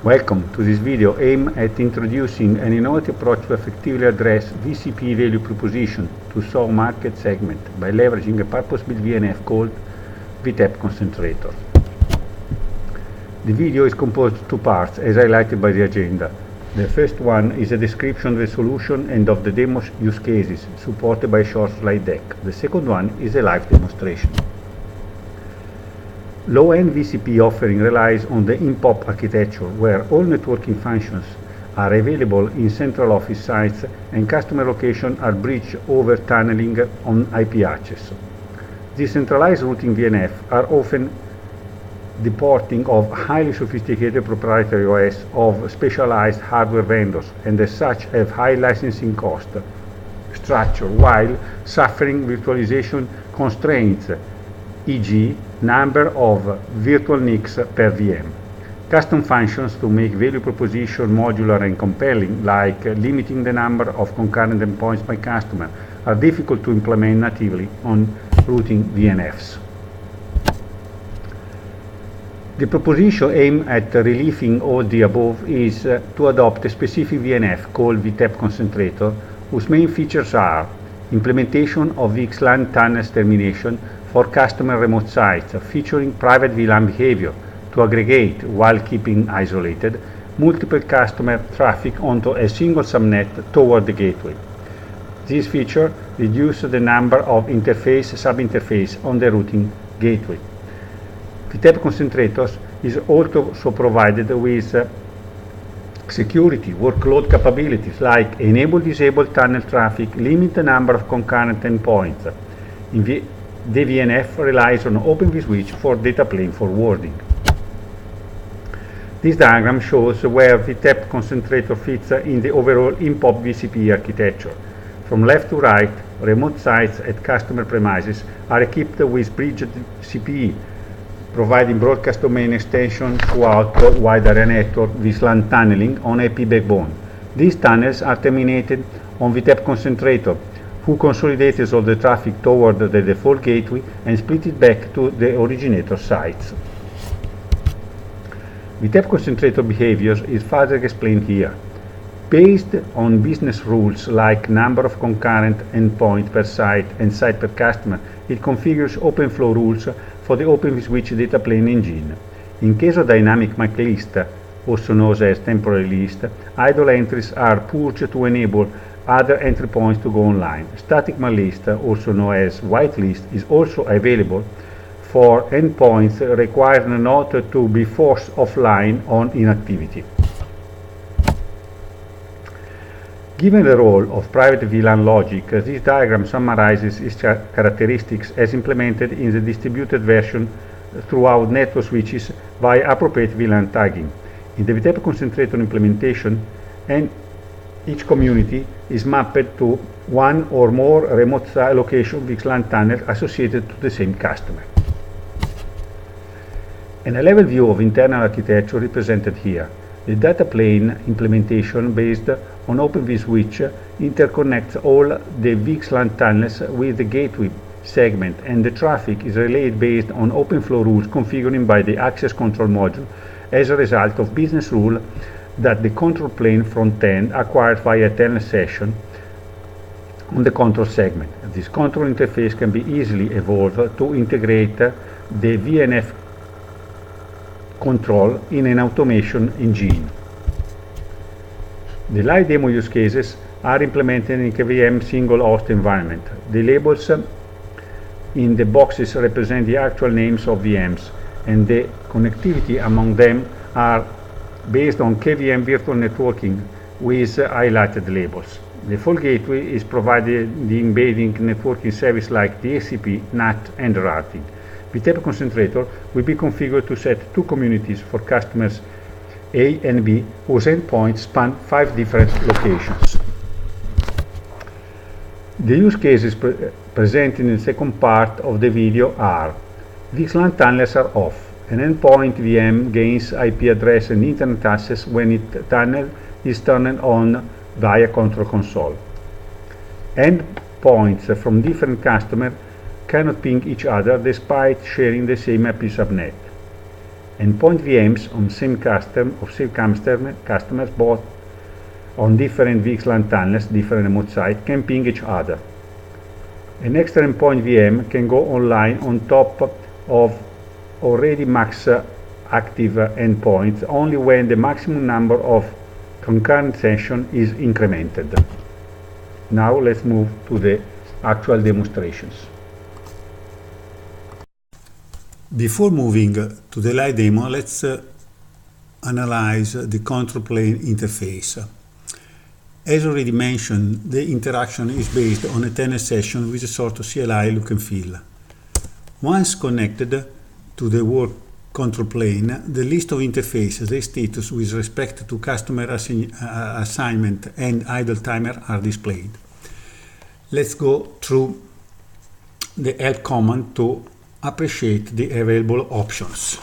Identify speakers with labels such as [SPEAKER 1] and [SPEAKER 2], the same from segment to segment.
[SPEAKER 1] Welcome to this video aimed at introducing an innovative approach to effectively address vCPE value proposition to solve market segment by leveraging a purpose-built VNF called vTAP concentrator. The video is composed of two parts as highlighted by the agenda. The first one is a description of the solution and of the demo use cases supported by a short slide deck. The second one is a live demonstration. Low-end vCPE offering relies on the in-pop architecture, where all networking functions are available in central office sites and customer locations are bridged over tunneling on IP access. Decentralized routing VNF are often the porting of highly sophisticated proprietary OS of specialized hardware vendors, and as such have high licensing cost structure while suffering virtualization constraints, e.g. number of virtual NICs per VM. Custom functions to make value proposition modular and compelling, like limiting the number of concurrent endpoints by customer, are difficult to implement natively on routing VNFs. The proposition aimed at relieving all the above is to adopt a specific VNF called vTAP concentrator, whose main features are implementation of VXLAN tunnels termination for customer remote sites, featuring private VLAN behavior to aggregate, while keeping isolated, multiple customer traffic onto a single subnet toward the gateway. This feature reduces the number of sub-interface on the routing gateway. vTAP concentrators is also provided with security workload capabilities like enable-disable tunnel traffic, limit the number of concurrent endpoints. The VNF relies on Open vSwitch for data plane forwarding. This diagram shows where vTAP concentrator fits in the overall in-pop vCPE architecture. From left to right, remote sites at customer premises are equipped with bridged CPE, providing broadcast domain extension throughout wide area network VXLAN tunneling on IP backbone. These tunnels are terminated on vTAP concentrator, who consolidates all the traffic toward the default gateway and split it back to the originator sites. vTAP concentrator behaviors is further explained here. Based on business rules like number of concurrent endpoints per site and site per customer, it configures OpenFlow rules for the Open vSwitch data plane engine. In case of dynamic MAC list, also known as temporary list, idle entries are purged to enable other entry points to go online. Static MAC list, also known as whitelist, is also available for endpoints required not to be forced offline on inactivity. Given the role of private VLAN logic, this diagram summarizes its characteristics as implemented in the distributed version throughout network switches via appropriate VLAN tagging. In the vTAP concentrator implementation, and each community is mapped to one or more remote location VXLAN tunnel associated to the same customer. And a level view of internal architecture represented here. The data plane implementation based on Open vSwitch interconnects all the VXLAN tunnels with the gateway segment, and the traffic is relayed based on OpenFlow rules configured by the access control module as a result of business rule that the control plane front end acquired via tunnel session on the control segment. This control interface can be easily evolved to integrate the VNF control in an automation engine. The live demo use cases are implemented in KVM single host environment. The labels in the boxes represent the actual names of VMs, and the connectivity among them are based on KVM virtual networking with highlighted labels. The full gateway is provided the embedding networking service like DHCP, NAT, and routing. vTAP concentrator will be configured to set two communities for customers A and B, whose endpoints span 5 different locations. The use cases presented in the second part of the video are: VXLAN tunnels are off. An endpoint VM gains IP address and internet access when its tunnel is turned on via control console. Endpoints from different customers cannot ping each other despite sharing the same IP subnet. Endpoint VMs on same customers both on different VXLAN tunnels, different remote sites, can ping each other. An extra endpoint VM can go online on top of already max active endpoints only when the maximum number of concurrent sessions is incremented. Now let's move to the actual demonstrations.
[SPEAKER 2] Before moving to the live demo, let's analyze the control plane interface. As already mentioned, the interaction is based on a tenant session with a sort of CLI look and feel. Once connected to the work control plane, the list of interfaces, their status with respect to customer assignment and idle timer are displayed. Let's go through the help command to appreciate the available options.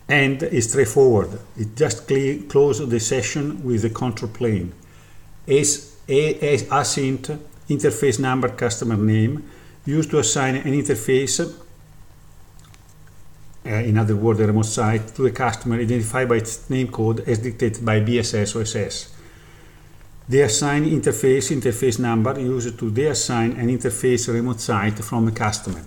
[SPEAKER 2] And it's straightforward. It just close the session with the control plane. Async interface number customer name used to assign an interface, in other words, the remote site, to the customer identified by its name code as dictated by BSS or SS. The assign interface number used to deassign an interface remote site from a customer.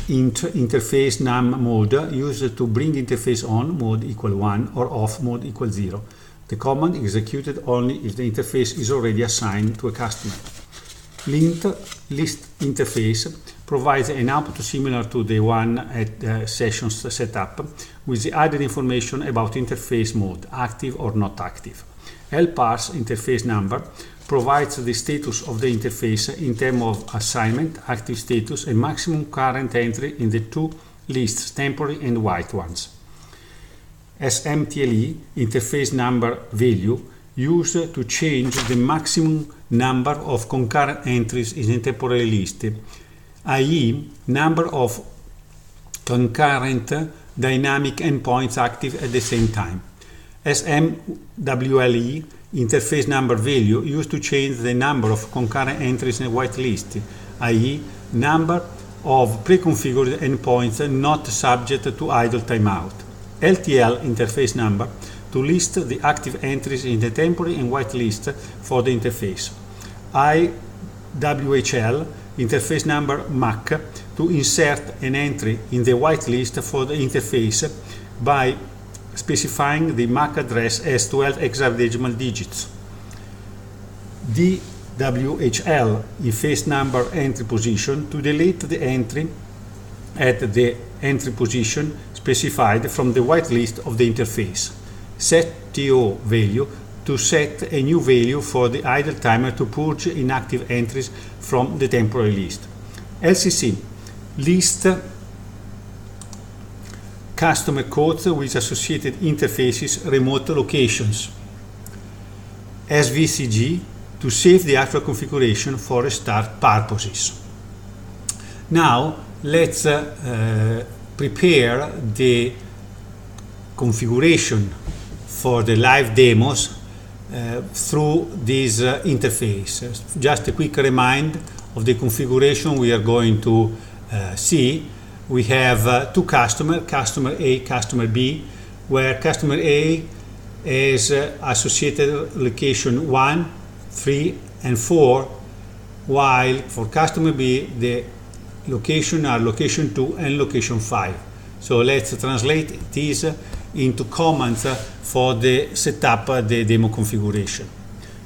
[SPEAKER 2] Int interface num mode used to bring interface on mode equal 1 or off mode equal 0. The command is executed only if the interface is already assigned to a customer. Lint list interface provides an output similar to the one at sessions setup with the added information about interface mode, active or not active. lparse interface number provides the status of the interface in terms of assignment, active status, and maximum current entry in the two lists, temporary and white ones. SMTLE interface number value used to change the maximum number of concurrent entries in a temporary list, i.e. number of concurrent dynamic endpoints active at the same time. SMWLE interface number value used to change the number of concurrent entries in a whitelist, i.e. number of pre-configured endpoints not subject to idle timeout. LTL interface number to list the active entries in the temporary and whitelist for the interface. IWHL interface number MAC to insert an entry in the whitelist for the interface by specifying the MAC address as 12 hexadecimal digits. DWHL interface number entry position to delete the entry at the entry position specified from the whitelist of the interface. SetTO value to set a new value for the idle timer to purge inactive entries from the temporary list. LCC list customer codes with associated interfaces remote locations. SVCG to save the actual configuration for restart purposes. Now let's prepare the configuration for the live demos through this interface. Just a quick reminder of the configuration we are going to see. We have two customers, customer A, customer B, where customer A is associated location 1, 3, and 4, while for customer B the location are location 2 and location 5. So let's translate this into commands for the setup the demo configuration.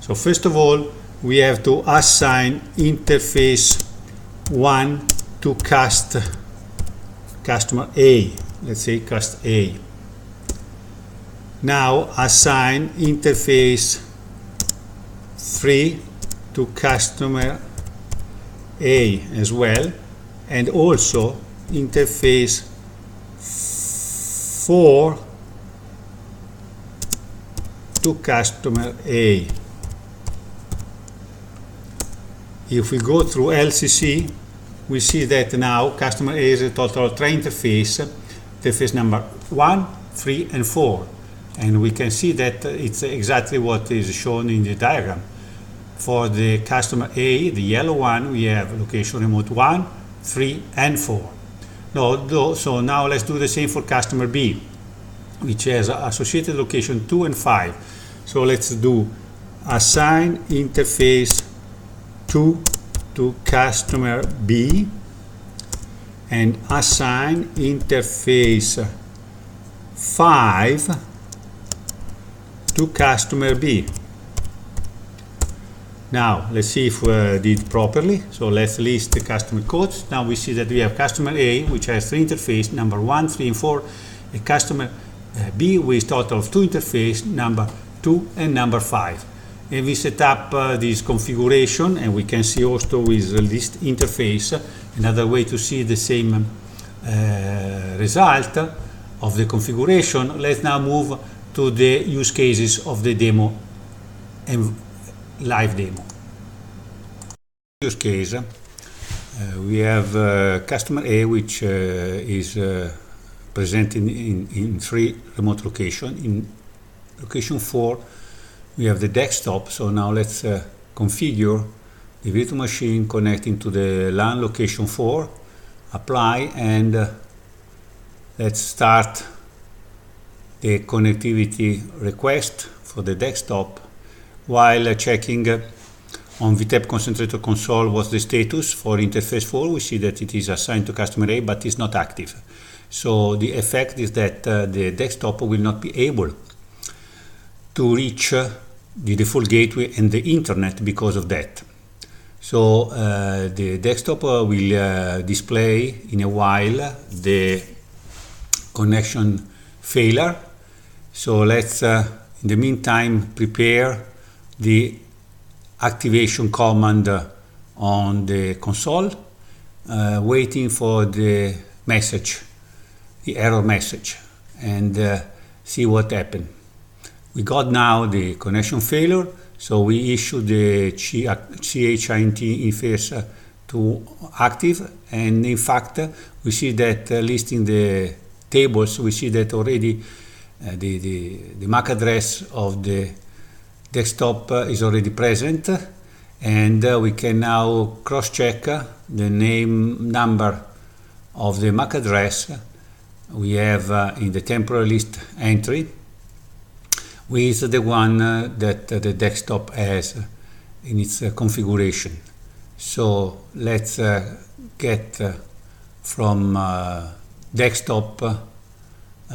[SPEAKER 2] So first of all, we have to assign interface 1 to customer A. Let's say cust A. Now assign interface 3 to customer A as well, and also interface 4 to customer A. If we go through LCC, we see that now customer A is a total of 3 interface number 1, 3, and 4. And we can see that it's exactly what is shown in the diagram. for the customer A, the yellow one, we have location remote 1, 3, and 4. So now let's do the same for customer B, which has associated location 2 and 5. So let's do assign interface 2 to customer B and assign interface 5 to customer B. Now let's see if we did properly. So let's list the customer codes. Now we see that we have customer A, which has 3 interface, number 1, 3, and 4, and customer B with total of 2 interface, number 2 and number 5. And we set up this configuration, and we can see also with the list interface another way to see the same result of the configuration. Let's now move to the use cases of the demo and live demo. Use case, we have customer A, which is present in 3 remote locations. In location 4, we have the desktop. So now let's configure the virtual machine connecting to the LAN location 4, apply, and let's start the connectivity request for the desktop while checking on vTap concentrator console what's the status for interface 4. We see that it is assigned to customer A, but is not active. So the effect is that the desktop will not be able to reach the default gateway and the internet because of that. So the desktop will display in a while the connection failure. So let's in the meantime prepare the activation command on the console, waiting for the message, the error message, and see what happened. We got now the connection failure, so we issue the chint interface to active, and in fact we see that listing the tables, we see that already the MAC address of the desktop is already present, and we can now cross-check the number of the MAC address we have in the temporary list entry with the one that the desktop has in its configuration. So let's get from desktop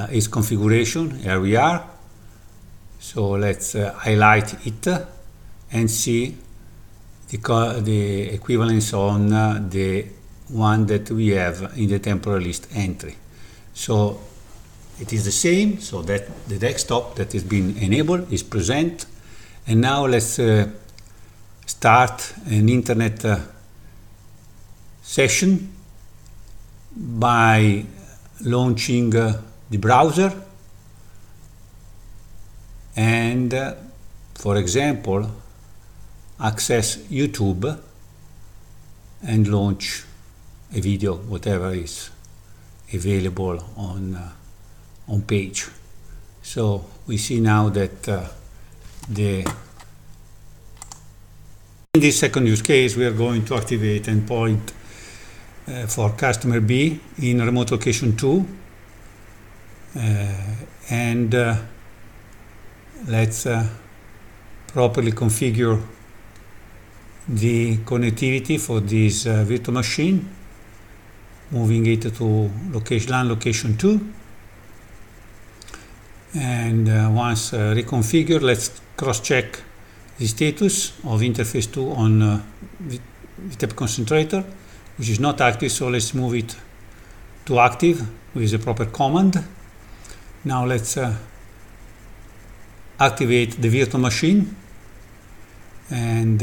[SPEAKER 2] its configuration. Here we are. So let's highlight it and see the equivalence on the one that we have in the temporary list entry. So it is the same, so that the desktop that has been enabled is present. And now let's start an internet session by launching the browser and for example access YouTube and launch a video, whatever is available on page. So we see now that in this second use case we are going to activate endpoint for customer B in remote location 2, and let's properly configure the connectivity for this virtual machine, moving it to LAN location 2. And once reconfigured, let's cross-check the status of interface 2 on vTap concentrator, which is not active, so let's move it to active with the proper command. Now let's activate the virtual machine, and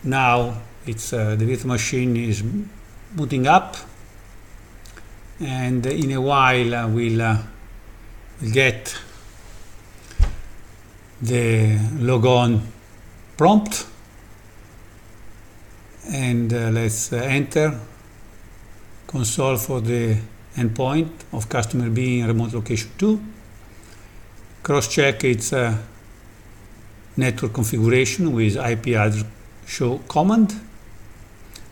[SPEAKER 2] now it's the virtual machine is booting up, and in a while we'll get the logon prompt, and let's enter console for the endpoint of customer B in remote location 2, cross-check its network configuration with IP address show command,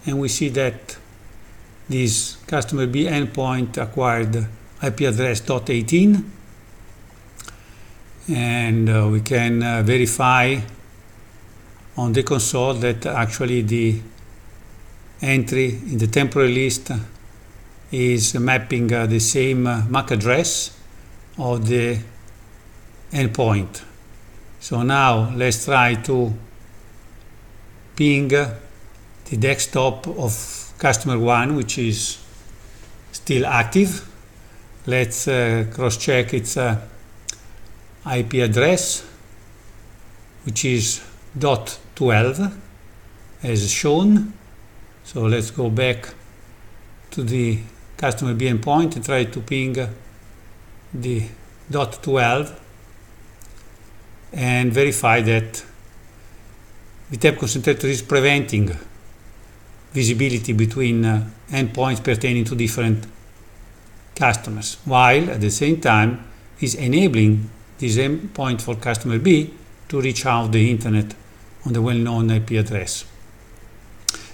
[SPEAKER 2] and we see that this customer B endpoint acquired IP address .18, and we can verify on the console that actually the entry in the temporary list is mapping the same MAC address of the endpoint. So now let's try to ping the desktop of customer 1, which is still active. Let's cross-check its IP address, which is .12 as shown. So let's go back to the customer B endpoint and try to ping the .12 and verify that vTap concentrator is preventing visibility between endpoints pertaining to different customers, while at the same time is enabling this endpoint for customer B to reach out the internet on the well-known IP address.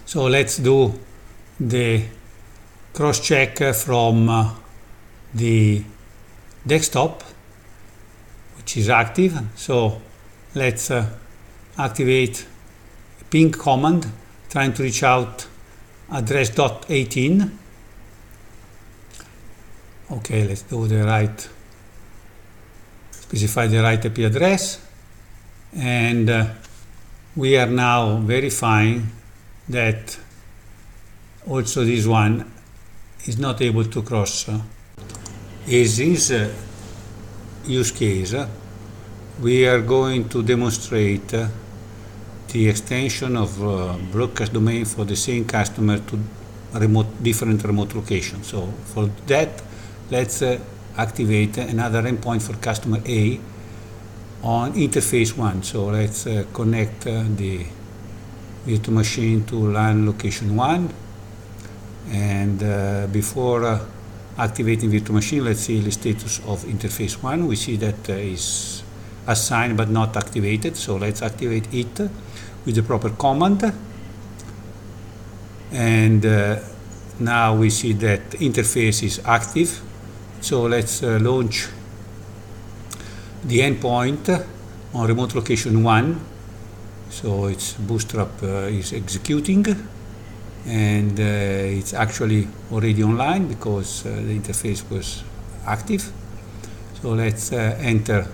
[SPEAKER 2] So let's do the cross-check from the desktop, which is active. So let's activate ping command, trying to reach out address .18. Okay, let's do the right, specify the right IP address, and we are now verifying that also this one is not able to cross. Is this use case, we are going to demonstrate the extension of broadcast domain for the same customer to different remote locations. So for that, let's activate another endpoint for customer A on interface 1. So let's connect the virtual machine to LAN location 1, and before activating virtual machine, let's see the status of interface 1. We see that is assigned but not activated, so let's activate it with the proper command, and now we see that interface is active. So let's launch the endpoint on remote location 1. So its bootstrap is executing, and it's actually already online because the interface was active. So let's enter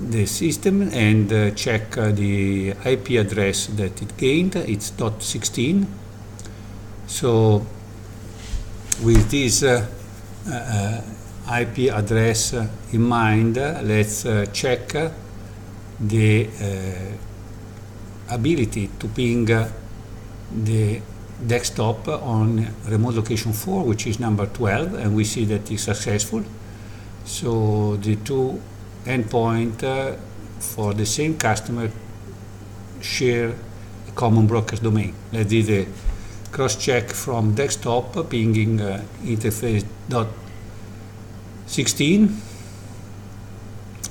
[SPEAKER 2] the system and check the IP address that it gained. It's .16. So with this IP address in mind, let's check the ability to ping the desktop on remote location 4, which is number 12, and we see that it's successful. So the two endpoints for the same customer share a common broadcast domain. Let's do the cross-check from desktop, pinging interface .16.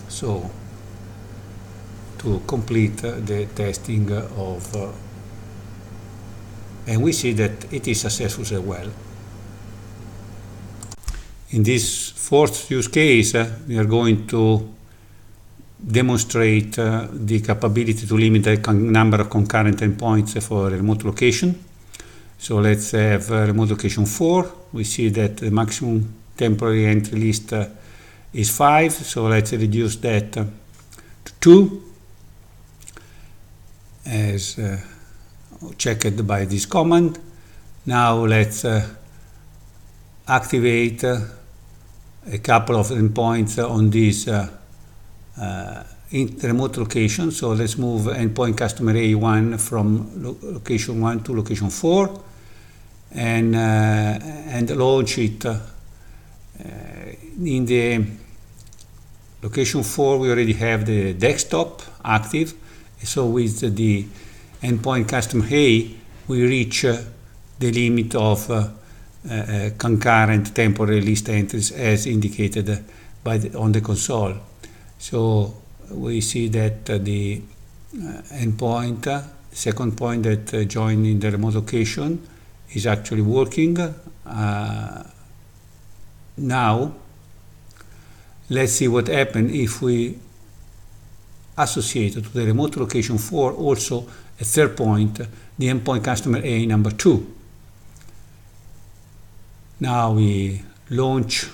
[SPEAKER 2] So to complete the testing of and we see that it is successful as well. In this fourth use case, we are going to demonstrate the capability to limit the number of concurrent endpoints for a remote location. So let's have remote location 4. We see that the maximum temporary entry list is 5, so let's reduce that to 2 as checked by this command. Now let's activate a couple of endpoints on this remote location. So let's move endpoint customer A1 from location 1 to location 4 and launch it. In the location 4 we already have the desktop active, so with the endpoint customer A we reach the limit of concurrent temporary list entries as indicated by on the console. So we see that the endpoint, second point that joined in the remote location, is actually working. Now, let's see what happens if we associate to the remote location 4 also a third point, the endpoint customer A number 2. Now we launch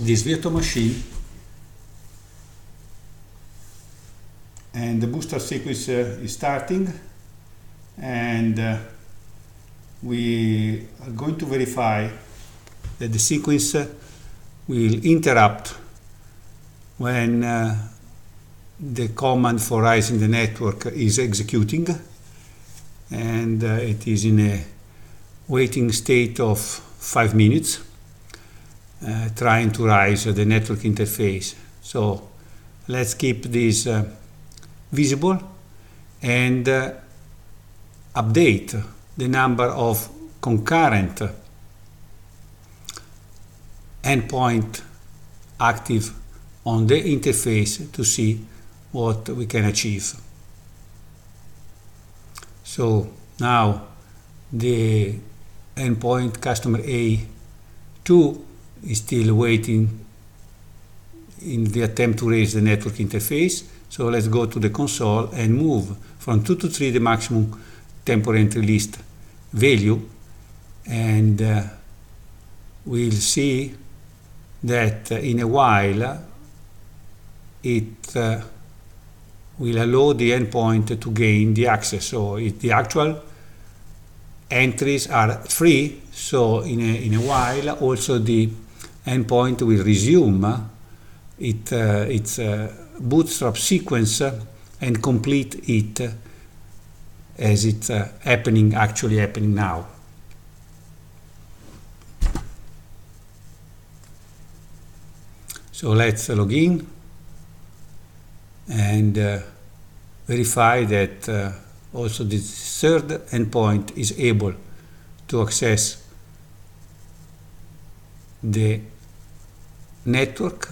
[SPEAKER 2] this virtual machine, and the booster sequence is starting, and we are going to verify that the sequence will interrupt when the command for rising the network is executing, and it is in a waiting state of 5 minutes, trying to rise the network interface. So let's keep this visible and update the number of concurrent endpoint active on the interface to see what we can achieve. So now the endpoint customer A2 is still waiting in the attempt to raise the network interface. So let's go to the console and move from 2 to 3 the maximum temporary entry list value, and we'll see that in a while it will allow the endpoint to gain the access. So the actual entries are 3, so in a while also the endpoint will resume its bootstrap sequence and complete it as it's actually happening now. So let's log in and verify that also this third endpoint is able to access the network,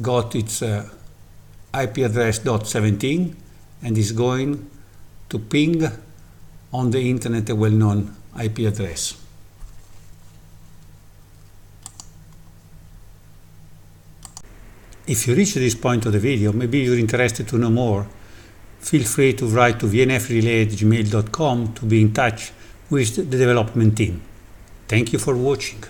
[SPEAKER 2] got its IP address .17 and is going to ping on the internet a well-known IP address. If you reach this point of the video, maybe you're interested to know more, feel free to write to vnfrelay@gmail.com to be in touch with the development team. Thank you for watching.